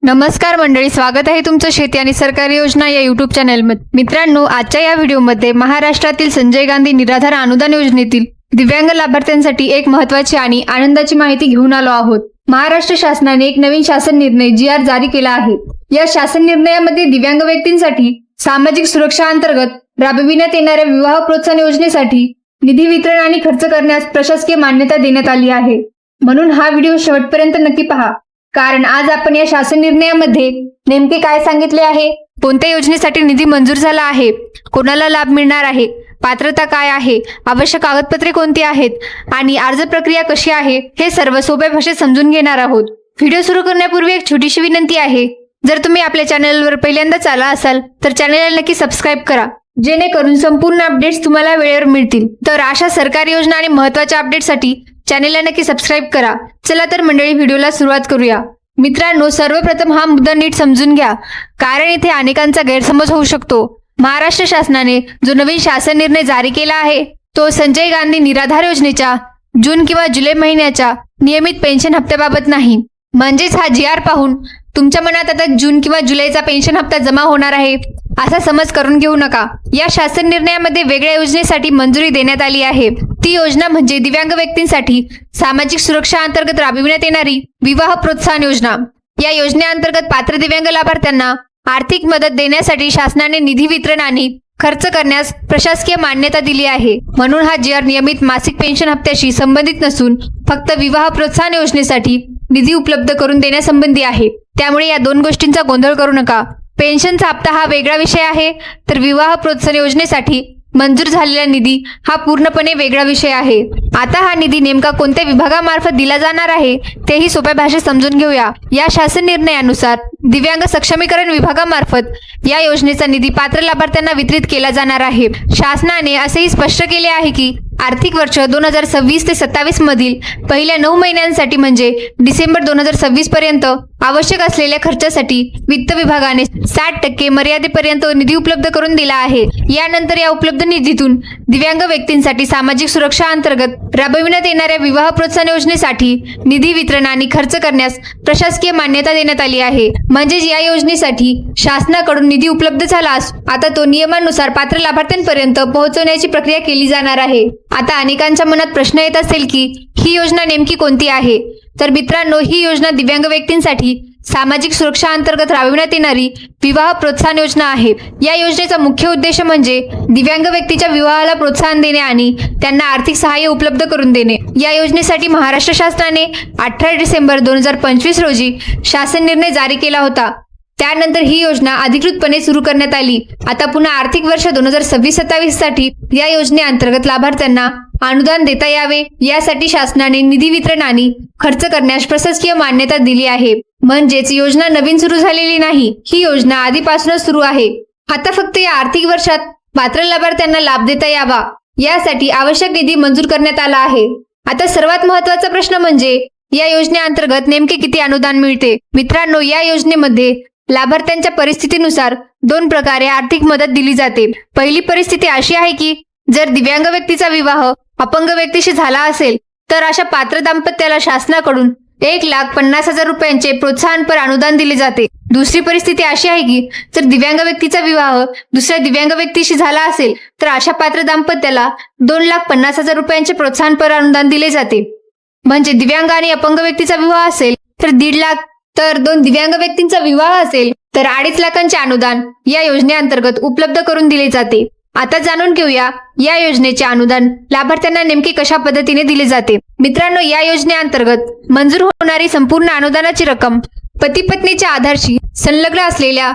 नमस्कार मंडळी, स्वागत आहे तुमचं शेती आणि सरकारी योजना या यूट्यूब चॅनलमध्ये। मित्रांनो, आजच्या या व्हिडिओमध्ये महाराष्ट्रातील संजय गांधी निराधार अनुदान योजनेतील दिव्यांग लाभार्थ्यांसाठी एक महत्त्वाची आणि आनंदाची माहिती घेऊन आलो आहोत। महाराष्ट्र शासनाने एक नवीन शासन निर्णय GR जारी केला आहे। या शासन निर्णयामध्ये दिव्यांग व्यक्तींसाठी सामाजिक सुरक्षा अंतर्गत राबविण्यात येणाऱ्या विवाह प्रोत्साहन योजनेसाठी निधी वितरण आणि खर्च करण्यास प्रशासकीय मान्यता देण्यात आली आहे। म्हणून हा व्हिडिओ शेवटपर्यंत नक्की पहा, कारण आज आपण या शासन निर्णयामध्ये नेमके काय सांगितले आहे, कोणत्या योजनेसाठी निधी मंजूर झाला आहे, कोणाला लाभ मिळणार आहे, पात्रता काय आहे, आवश्यक कागदपत्रे कोणती आहेत आणि अर्ज प्रक्रिया कशी आहे, हे सर्व सोप्या भाषेत समजून घेणार आहोत। व्हिडिओ सुरू करण्यापूर्वी एक छोटीशी विनंती आहे, जर तुम्ही आपल्या चॅनलवर पहिल्यांदाच आला असाल तर चॅनलला नक्की सबस्क्राईब करा, जेणेकरून संपूर्ण अपडेट्स तुम्हाला वेळेवर मिळतील। तर अशा सरकारी योजना आणि महत्त्वाच्या अपडेटसाठी चॅनलला नक्की सबस्क्राईब करा। चला तर मंडळी, व्हिडिओला सुरुवात करूया। मित्रांनो, सर्वप्रथम हा मुद्दा नीट समजून घ्या, कारण इथे अनेकांचा गैरसमज होऊ शकतो। महाराष्ट्र शासनाने जो नवीन शासन निर्णय जारी केला आहे तो संजय गांधी निराधार योजनेच्या जून किंवा जुलै महिन्याच्या नियमित पेन्शन हप्त्याबाबत नाही। म्हणजेच हा GR पाहून तुमच्या मनात आता जून किंवा जुलैचा पेन्शन हप्ता जमा होणार आहे असा समज करून घेऊ नका। या शासन निर्णयामध्ये वेगळ्या योजनेसाठी मंजुरी देण्यात आली आहे। ती योजना म्हणजे दिव्यांग व्यक्तींसाठी सामाजिक सुरक्षा अंतर्गत राबविण्यात येणारी विवाह प्रोत्साहन योजना। या योजनेअंतर्गत पात्र दिव्यांग लाभार्थ्यांना आर्थिक मदत देण्यासाठी शासनाने निधी वितरण आणि खर्च करण्यास प्रशासकीय मान्यता दिली आहे। म्हणून हा GR नियमित मासिक पेन्शन हप्त्याशी संबंधित नसून फक्त विवाह प्रोत्साहन योजनेसाठी निधी उपलब्ध करून देण्यासंबंधी आहे। त्यामुळे या दोन गोष्टींचा गोंधळ करू नका। पेन्शनचा हप्ता हा वेगळा विषय आहे, तर विवाह प्रोत्साहन योजनेसाठी मंजूर झालेला निधी हा पूर्णपणे वेगळा विषय आहे। आता हा निधी नेमका कोणत्या विभागामार्फत दिला जाणार आहे तेही सोप्या भाषेत समजून घेऊया। या शासन निर्णयानुसार दिव्यांग सक्षमीकरण विभागामार्फत या योजनेचा निधी पात्र लाभार्थ्यांना वितरित केला जाणार आहे। शासनाने असेही स्पष्ट केले आहे की आर्थिक वर्ष 2026 ते 27 मधील पहिल्या 9 महिन्यांसाठी म्हणजे डिसेंबर 2026 पर्यंत आवश्यक असलेल्या खर्चासाठी वित्त विभागाने 60% मर्यादेपर्यंत निधी उपलब्ध करून दिला आहे। यानंतर या उपलब्ध निधीतून दिव्यांग व्यक्तींसाठी सामाजिक सुरक्षा अंतर्गत राबविण्यात येणाऱ्या विवाह प्रोत्साहन योजनेसाठी निधी वितरण आणि खर्च करण्यास प्रशासकीय मान्यता देण्यात आली आहे। म्हणजेच या योजनेसाठी शासनाकडून निधी उपलब्ध झाल्यास आता तो नियमानुसार पात्र लाभार्थ्यांपर्यंत पोहोचवण्याची प्रक्रिया केली जाणार आहे। आता अनेकांच्या मनात प्रश्न येत असेल की ही योजना नेमकी कोणती आहे। तर मित्रांनो, ही योजना दिव्यांग व्यक्तींसाठी सामाजिक सुरक्षा अंतर्गत राबविण्यात येणारी विवाह प्रोत्साहन योजना आहे। या योजनेचा मुख्य उद्देश म्हणजे दिव्यांग व्यक्तीच्या विवाहाला प्रोत्साहन देणे आणि त्यांना आर्थिक सहाय्य उपलब्ध करून देणे। या योजनेसाठी महाराष्ट्र शासनाने 18 डिसेंबर 2025 रोजी शासन निर्णय जारी केला होता। त्यानंतर ही योजना अधिकृतपणे सुरू करण्यात आली। आता पुन्हा आर्थिक वर्ष 2026-27 साठी या योजनेअंतर्गत लाभार्थ्यांना अनुदान देता यावे यासाठी शासनाने निधी वितरण आणि खर्च करण्यास प्रशासकीय मान्यता दिली आहे। म्हणजेच योजना नवीन सुरू झालेली नाही, ही योजना आधीपासूनच सुरू आहे। आता फक्त या आर्थिक वर्षात पात्र लाभार्थ्यांना लाभ देता यावा यासाठी आवश्यक निधी मंजूर करण्यात आला आहे। आता सर्वात महत्त्वाचा प्रश्न म्हणजे या योजनेअंतर्गत नेमके किती अनुदान मिळते। मित्रांनो, या योजनेमध्ये लाभार्थ्यांच्या परिस्थितीनुसार 2 प्रकारे आर्थिक मदत दिली जाते। पहिली परिस्थिती अशी आहे की जर दिव्यांग व्यक्तीचा विवाह अपंग व्यक्तीशी झाला असेल तर अशा पात्र दाम्पत्याला शासनाकडून 1,50,000 रुपयांचे प्रोत्साहनपर अनुदान दिले जाते। दुसरी परिस्थिती अशी आहे की जर दिव्यांग व्यक्तीचा विवाह दुसऱ्या दिव्यांग व्यक्तीशी झाला असेल तर अशा पात्र दाम्पत्याला 2,50,000 रुपयांचे प्रोत्साहनपर अनुदान दिले जाते। म्हणजे दिव्यांग आणि अपंग व्यक्तीचा विवाह असेल तर 1.5 लाख, तर 2 दिव्यांग व्यक्तींचा विवाह असेल तर 2.5 लाखांचे अनुदान या योजनेअंतर्गत उपलब्ध करून दिले जाते। आता जाणून घेऊया या योजनेचे अनुदान लाभार्थ्यांना नेमके कशा पद्धतीने दिले जाते। मित्रांनो, या योजनेअंतर्गत मंजूर होणारी संपूर्ण अनुदानाची रक्कम पती पत्नीच्या आधारशी संलग्न असलेल्या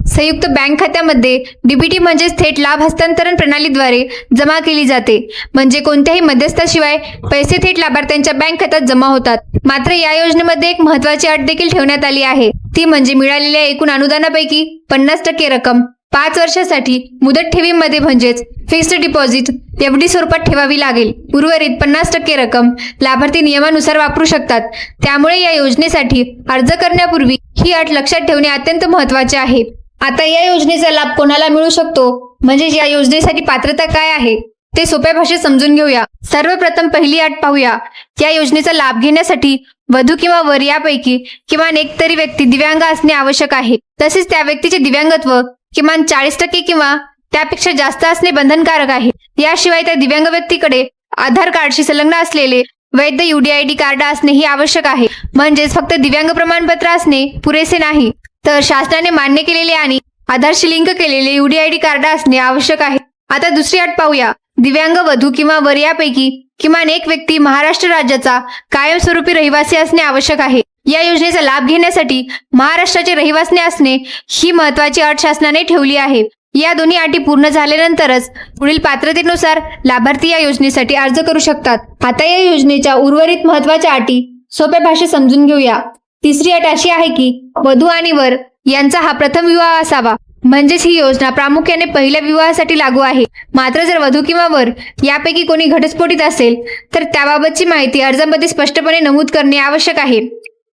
संयुक्त बँक खात्यामध्ये DBT म्हणजेच थेट लाभ हस्तांतरण प्रणालीद्वारे जमा केली जाते। म्हणजे कोणत्याही मध्यस्थाशिवाय पैसे थेट लाभार्थ्यांच्या बँक खात्यात जमा होतात। मात्र या योजनेमध्ये एक महत्त्वाची अट देखील ठेवण्यात आली आहे, ती म्हणजे मिळालेल्या एकूण अनुदानापैकी 50% रक्कम 5 वर्षासाठी मुदत ठेवीमध्ये म्हणजेच फिक्स्ड डिपॉझिट FD स्वरूपात ठेवावी लागेल। उर्वरित 50% रक्कम लाभार्थी नियमानुसार वापरू शकतात। त्यामुळे या योजनेसाठी अर्ज करण्यापूर्वी ही अट लक्षात ठेवणे अत्यंत महत्त्वाचे आहे। आता या योजनेचा लाभ कोणाला मिळू शकतो, म्हणजे या योजनेसाठी पात्रता काय आहे ते सोप्या भाषेत समजून घेऊया। सर्वप्रथम पहिली अट पाहूया। या योजनेचा लाभ घेण्यासाठी वधू किंवा वर यापैकी किमान एक तरी व्यक्ती दिव्यांग असणे आवश्यक आहे. तसेच त्या व्यक्तीचे दिव्यांगत्व किमान 40% किंवा त्यापेक्षा जास्त असणे बंधनकारक आहे. याशिवाय त्या दिव्यांग व्यक्तीकडे आधार कार्डशी संलग्न असलेले वैध UDID कार्ड असणे ही आवश्यक आहे. म्हणजेच फक्त दिव्यांग प्रमाणपत्र असणे पुरेसे नाही, तर शासनाने मान्य केलेले आणि आधारशी लिंक केलेले UDID कार्ड असणे आवश्यक आहे. आता दुसरी अट पाहूया. दिव्यांग वधू किंवा वर यापैकी किमान एक व्यक्ती महाराष्ट्र राज्याचा कायमस्वरूपी रहिवासी असणे आवश्यक आहे. या योजनेचा लाभ घेण्यासाठी महाराष्ट्राचे रहिवासी असणे ही महत्वाची अट शासनाने ठेवली आहे. या दोन्ही अटी पूर्ण झाल्यानंतरच पुढील पात्रतेनुसार लाभार्थी या योजनेसाठी अर्ज करू शकतात. आता या योजनेच्या उर्वरित महत्वाच्या अटी सोप्या भाषेत समजून घेऊया. तिसरी अट अशी आहे की वधू आणि वर यांचा हा प्रथम विवाह असावा. म्हणजेच ही योजना प्रामुख्याने पहिल्या विवाहासाठी लागू आहे. मात्र जर वधू किंवा वर यापैकी कोणी घटस्फोटित असेल तर त्याबाबतची माहिती अर्जामध्ये स्पष्टपणे नमूद करणे आवश्यक आहे.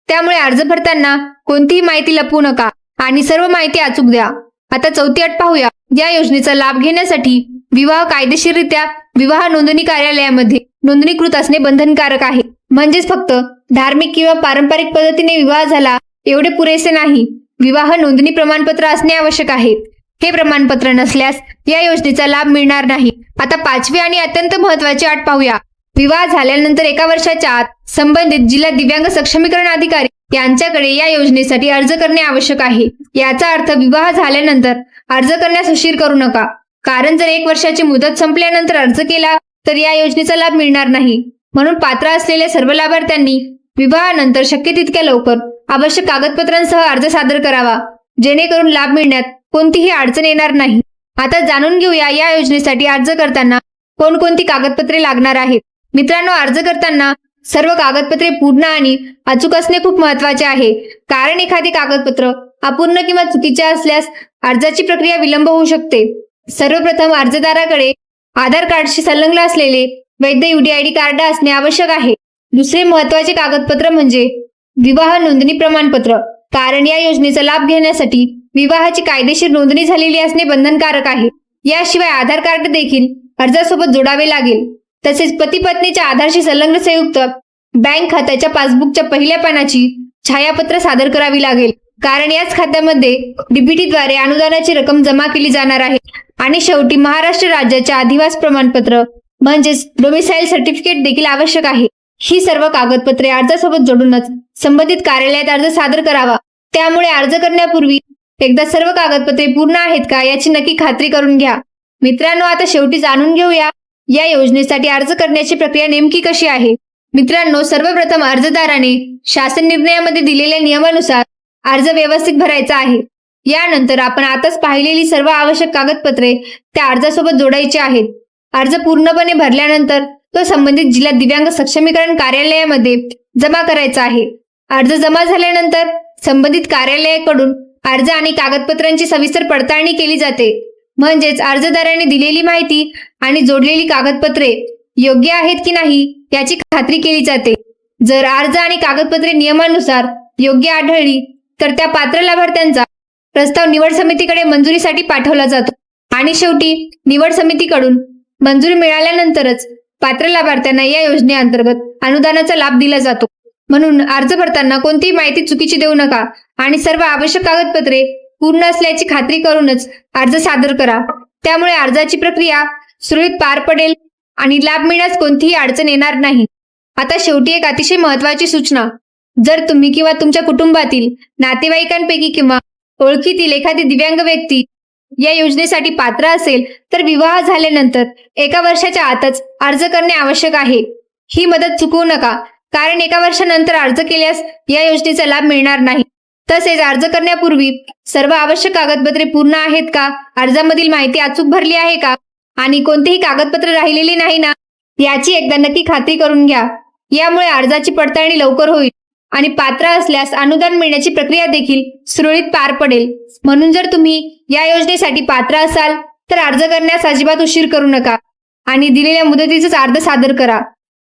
त्यामुळे अर्ज भरताना कोणतीही माहिती लपवू नका आणि सर्व माहिती अचूक द्या. आता चौथी अट पाहूया. या योजनेचा लाभ घेण्यासाठी विवाह कायदेशीररित्या विवाह नोंदणी कार्यालयामध्ये नोंदणीकृत असणे बंधनकारक आहे. म्हणजेच फक्त धार्मिक किंवा पारंपरिक पद्धतीने विवाह झाला एवढे पुरेसे नाही, विवाह नोंदणी प्रमाणपत्र असणे आवश्यक आहे. हे प्रमाणपत्र नसल्यास या योजनेचा लाभ मिळणार नाही. आता पाचवी आणि अत्यंत महत्वाची अट पाहूया. विवाह झाल्यानंतर 1 वर्षाच्या आत संबंधित जिल्हा दिव्यांग सक्षमीकरण अधिकारी यांच्याकडे या योजनेसाठी अर्ज करणे आवश्यक आहे. याचा अर्थ विवाह झाल्यानंतर अर्ज करण्यास उशीर करू नका, कारण जर 1 वर्षाची मुदत संपल्यानंतर अर्ज केला तर या योजनेचा लाभ मिळणार नाही. म्हणून पात्र असलेल्या सर्व लाभार्थ्यांनी विवाहानंतर शक्य तितक्या लवकर आवश्यक कागदपत्रांसह अर्ज सादर करावा, जेणेकरून लाभ मिळण्यात कोणतीही अडचण येणार नाही. आता जाणून घेऊया या योजनेसाठी अर्ज करताना कोणकोणती कागदपत्रे लागणार आहेत. मित्रांनो, अर्ज करताना सर्व कागदपत्रे पूर्ण आणि अचूक असणे खूप महत्वाचे आहे, कारण एखादी कागदपत्र अपूर्ण किंवा चुकीचे असल्यास अर्जाची प्रक्रिया विलंब होऊ शकते. सर्वप्रथम अर्जदाराकडे आधार कार्डशी संलग्न असलेले वैध UDID कार्ड असणे आवश्यक आहे. दुसरे महत्वाचे कागदपत्र म्हणजे विवाह नोंदणी प्रमाणपत्र, कारण या योजनेचा लाभ घेण्यासाठी विवाहाची कायदेशीर नोंदणी झालेली असणे बंधनकारक आहे. याशिवाय आधार कार्ड देखील अर्जासोबत जोडावे लागेल. तसेच पती पत्नीच्या आधारशी संलग्न संयुक्त बँक खात्याच्या पासबुकच्या पहिल्या पानाची छायापत्र सादर करावी लागेल, कारण याच खात्यामध्ये DBTद्वारे अनुदानाची रक्कम जमा केली जाणार आहे. आणि शेवटी महाराष्ट्र राज्याचे अधिवास प्रमाणपत्र म्हणजेच डोमिसाईल सर्टिफिकेट देखील आवश्यक आहे. ही सर्व कागदपत्रे अर्जासोबत जोडूनच संबंधित कार्यालयात अर्ज सादर करावा. त्यामुळे अर्ज करण्यापूर्वी एकदा सर्व कागदपत्रे पूर्ण आहेत का याची नक्की खात्री करून घ्या. मित्रांनो, आता शेवटी जाणून घेऊया या योजनेसाठी अर्ज करण्याची प्रक्रिया नेमकी कशी आहे. मित्रांनो, सर्वप्रथम अर्जदाराने शासन निर्णयामध्ये दिलेल्या नियमानुसार अर्ज व्यवस्थित भरायचा आहे. यानंतर आपण आताच पाहिलेली सर्व आवश्यक कागदपत्रे त्या अर्जासोबत जोडायची आहेत. अर्ज पूर्णपणे भरल्यानंतर तो संबंधित जिल्हा दिव्यांग सक्षमीकरण कार्यालयामध्ये जमा करायचा आहे. अर्ज जमा झाल्यानंतर संबंधित कार्यालयाकडून अर्ज आणि कागदपत्रांची सविस्तर पडताळणी केली जाते. म्हणजेच अर्जदाराने दिलेली माहिती आणि जोडलेली कागदपत्रे योग्य आहेत की नाही याची खात्री केली जाते. जर अर्ज आणि कागदपत्रे नियमानुसार योग्य आढळली तर त्या पात्र लाभार्थ्यांचा प्रस्ताव निवड समितीकडे मंजुरीसाठी पाठवला जातो आणि शेवटी निवड समितीकडून मंजुरी मिळाल्यानंतरच पात्र लाभार्थ्यांना या योजनेअंतर्गत अनुदानाचा लाभ दिला जातो. म्हणून अर्ज भरताना कोणतीही माहिती चुकीची देऊ नका आणि सर्व आवश्यक कागदपत्रे पूर्ण असल्याची खात्री करूनच अर्ज सादर करा. त्यामुळे अर्जाची प्रक्रिया सुरळीत पार पडेल आणि लाभ मिळण्यास कोणतीही अडचण येणार नाही. आता शेवटी एक अतिशय महत्वाची सूचना. जर तुम्ही किंवा तुमच्या कुटुंबातील नातेवाईकांपैकी किंवा ओळखीतील एखादी दिव्यांग व्यक्ती या योजनेसाठी पात्र असेल तर विवाह झाल्यानंतर 1 वर्षाच्या आतच अर्ज करणे आवश्यक आहे. ही मदत चुकवू नका, कारण 1 वर्षानंतर अर्ज केल्यास या योजनेचा लाभ मिळणार नाही. तसेच अर्ज करण्यापूर्वी सर्व आवश्यक कागदपत्रे पूर्ण आहेत का, अर्जामधील माहिती अचूक भरली आहे का आणि कोणतेही कागदपत्र राहिलेले नाही ना याची एकदा नक्की खात्री करून घ्या. यामुळे अर्जाची पडताळणी लवकर होईल आणि पात्र असल्यास अनुदान मिळण्याची प्रक्रिया देखील सुरळीत पार पडेल. म्हणून जर तुम्ही या योजनेसाठी पात्र असाल तर अर्ज करण्यास अजिबात उशीर करू नका आणि दिलेल्या मुदतीतच अर्ज सादर करा.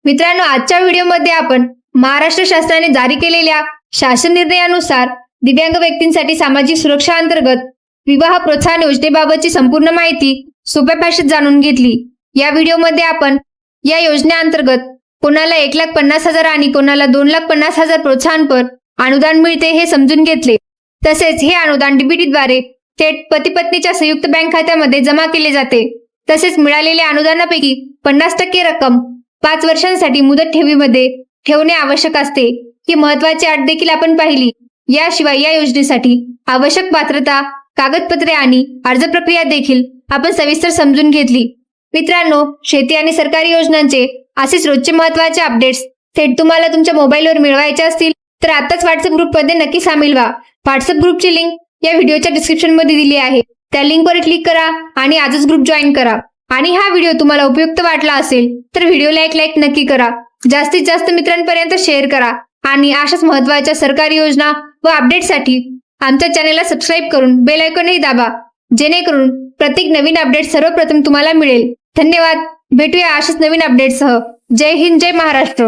मित्रांनो, आजच्या व्हिडिओमध्ये आपण महाराष्ट्र शासनाने जारी केलेल्या शासन निर्णयानुसार दिव्यांग व्यक्तींसाठी सामाजिक सुरक्षा अंतर्गत विवाह प्रोत्साहन योजनेबाबतची संपूर्ण माहिती सोप्या भाषेत जाणून घेतली. या व्हिडिओमध्ये आपण या योजनेअंतर्गत कोणाला 1,50,000 आणि कोणाला 2,50,000 प्रोत्साहनपर अनुदान मिळते हे समजून घेतले. तसेच हे अनुदान डीबीटीद्वारे थेट पती पत्नीच्या संयुक्त बँक खात्यामध्ये जमा केले जाते. तसेच मिळालेल्या अनुदानापैकी 50% रक्कम 5 वर्षांसाठी मुदत ठेवीमध्ये ठेवणे आवश्यक असते. ही महत्त्वाची अट देखील आपण पाहिली. याशिवाय या योजनेसाठी आवश्यक पात्रता, कागदपत्रे आणि अर्ज प्रक्रिया देखील आपण सविस्तर समजून घेतली. मित्रांनो, शेती आणि सरकारी योजनांचे असेच रोजचे महत्त्वाचे अपडेट्स थेट तुम्हाला तुमच्या मोबाईलवर मिळवायचे असतील तर आताच व्हॉट्सअप ग्रुपमध्ये नक्की सामील व्हा. व्हॉट्सअप ग्रुपची लिंक या व्हिडिओच्या डिस्क्रिप्शनमध्ये दिली आहे. त्या लिंकवर क्लिक करा आणि आजच ग्रुप जॉईन करा. आणि हा व्हिडिओ तुम्हाला उपयुक्त वाटला असेल तर व्हिडिओला एक लाईक नक्की करा. जास्तीत जास्त मित्रांपर्यंत शेअर करा आणि अशाच महत्त्वाच्या सरकारी योजना व अपडेटसाठी आमच्या चॅनलला सबस्क्राईब करून बेल आयकॉनही दाबा, जेणेकरून प्रत्येक नवीन अपडेट सर्वप्रथम तुम्हाला मिळेल. धन्यवाद. भेटूया अशाच नवीन अपडेटसह. जय हिंद, जय महाराष्ट्र.